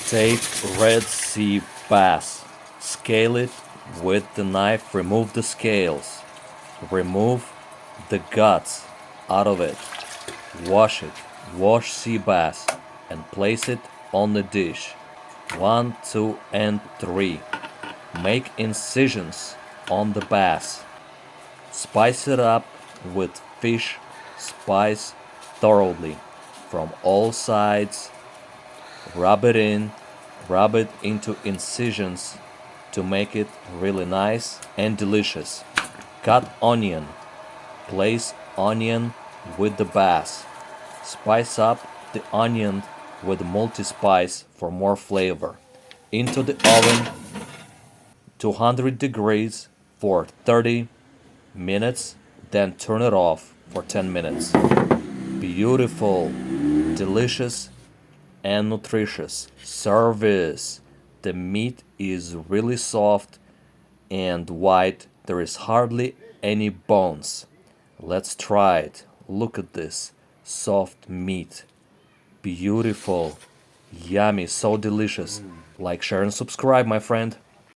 Take Red Sea bass, scale it with the knife, remove the scales, remove the guts out of it, wash it, wash sea bass, and place it on the dish. 1, 2, and 3. Make incisions on the bass. Spice it up with fish spice thoroughly from all sides. Rub it into incisions to make it really nice and delicious. Cut onion. Place onion with the bass. Spice up the onion with multi-spice for more flavor. Into the oven, 200 degrees for 30 minutes, then turn it off for 10 minutes. Beautiful, delicious, and nutritious service. The meat is really soft and white. There is hardly any bones. Let's try it. Look at this soft meat. Beautiful, yummy, so delicious. Like, share, and subscribe, my friend.